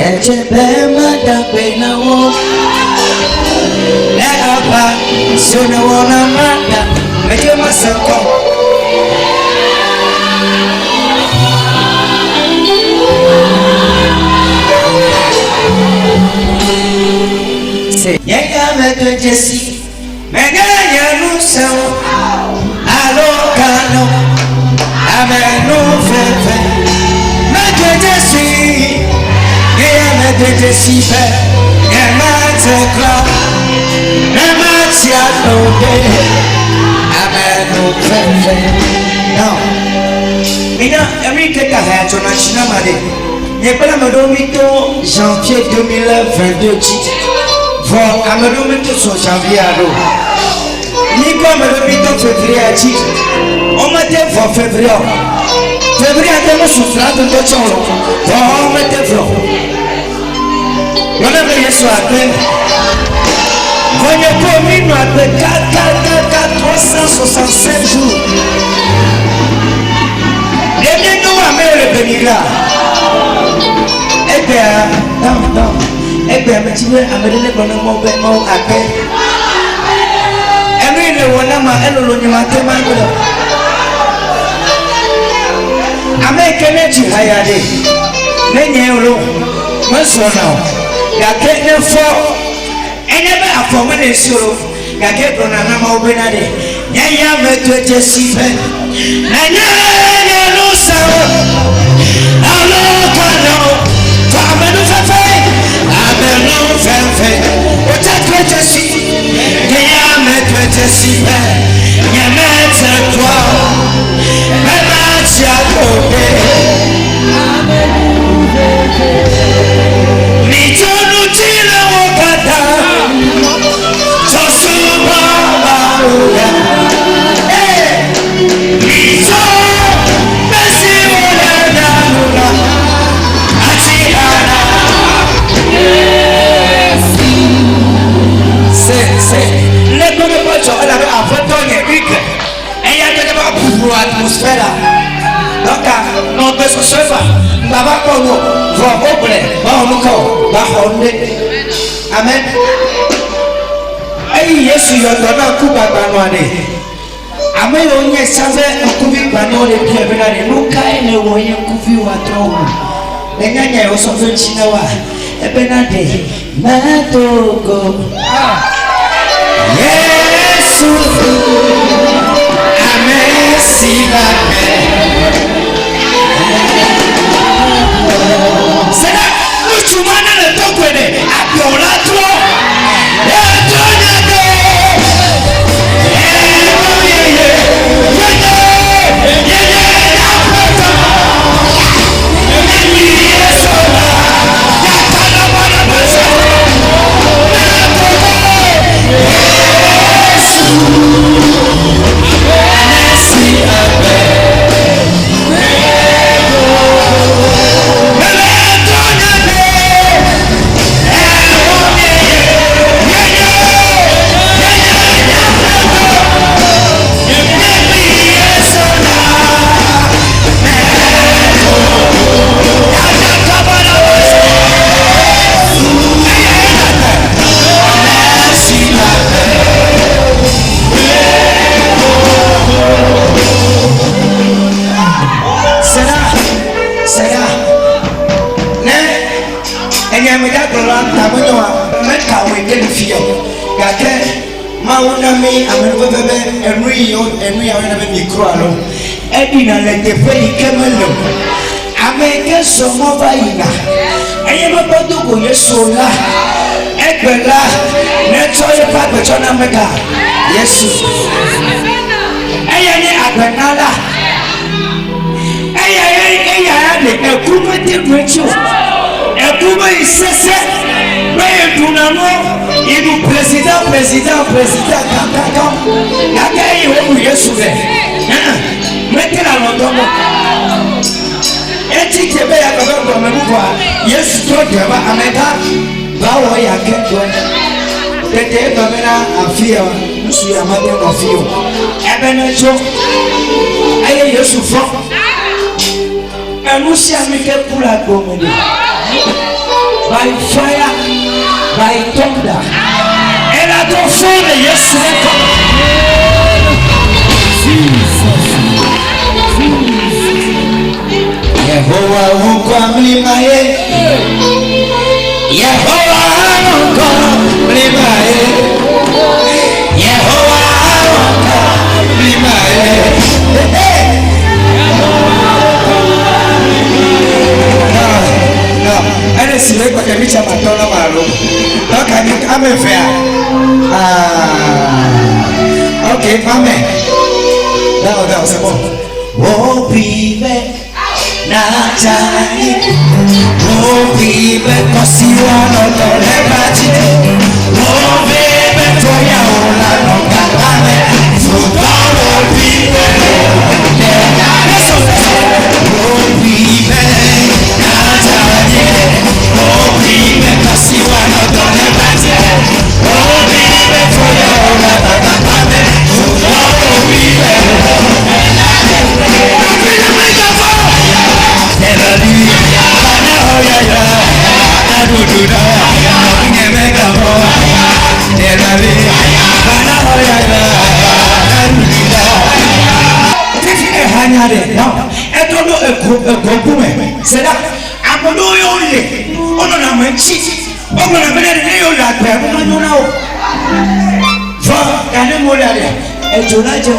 Echebe madapena wo. Let up, so no one amanda. Make you myself come. Say, yeah, I'm a Jesse. Meganya no sound. Allo cano. I'm a no fefe. Make Jesse. Yeah, I'm a Jesse. Yeah, I'm a club. I'm a no day. I'm a no fefe. Now, Mina, every take a hat on a chinamade. Yepalamodomito, Jean-Pierre 2022. For Amadumento Sochaviado. Nico Amadumito February. Omate for February. February Sustrato to Cholo. For Omate Flo. Whenever you swap them, when you come in at the 367 jours. Et bien nous amène le Benira. Et bien, non. Eh bien, mais tu veux amener le bonhomme à paix. Et lui, le bonhomme a elle le matin. Américain, tu as yadé. N'ayez-lo. Moi, son nom. La quête fort. Et ne va former les solos. La quête on a un mot benadé. Yaya me tué si fait. N'ayez-lo, ça. Alors, canon. Femme nous fait fait. Amen, fait. Au tête de si. Yaya me tué si fait. Yaya me toi. Même si à côté. Nous tire au kata. Sosuba baouya. Miso. Merci oulala lula. Atiana. C'est. Les comme pas tu as la photo unique. Et il y a des gens pour l'atmosphère. Donc, non, mais ce soit pas. Baba Kono, va au blé, va au mouko, va au nez. Amen. Aïe, Yesu, y'a donné un coup à Banoane. Amen, on y est savait un coup de Banoane et puis Benane. Nous, quand on voyait un coup de Watron, les gagnants au sauvé de Chinawa. Et Benade, Matoko. Yesu, Amen, si la paix. C'est là où tu m'as dans le temps que les appelons la toi. Edina le te feli kemelo ameke somo vaina eye mabodo ko yesola egbela netoye pa betona mega yesu eye ni agbenala eye le ekume te precho ekume isese be tunano idu president kaka eye wo yesu be mettez la london. Et tu te mets à la london, yes, tu vas à Meta, va au Yaketo. T'étais pas à Fia, nous sommes à Madame of Fio. Ebenezo, aïe, je souffre. Et nous sommes à Mika pour la comédie. by fire, by thunder. And I don't feel it, yes, Yehovah ukwa mlima ye, Yehovah ukwa mlima ye, Yehovah ukwa mlima ye. Ene siwe kwa kemicha matona maru. Doka ni ame fea. Okay, amen. Dao sebo. Oh prive na chani. Oh prive kosiwa no tole bachi. Oh prive toya ola no kakame. Futa oh prive. Oh prive na chani. Oh prive kosiwa no tole bachi. Oh prive toya ola no kakame. Futa oh prive. C'est là, à mon dos, on en a même si, on en a même la terre, on en a. Va, quand on a et tu l'as dit,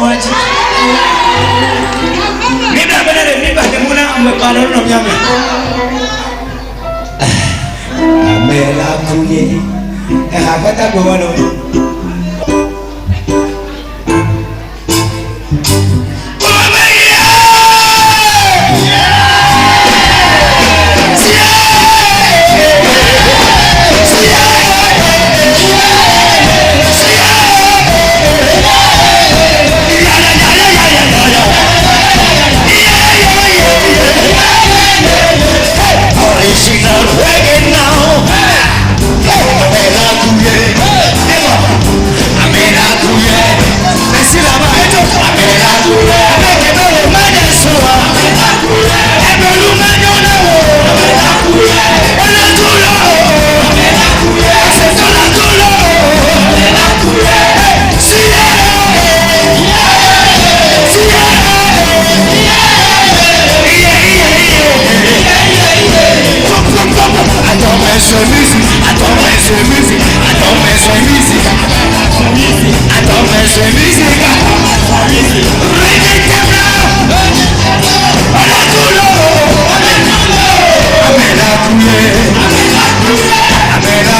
Amen.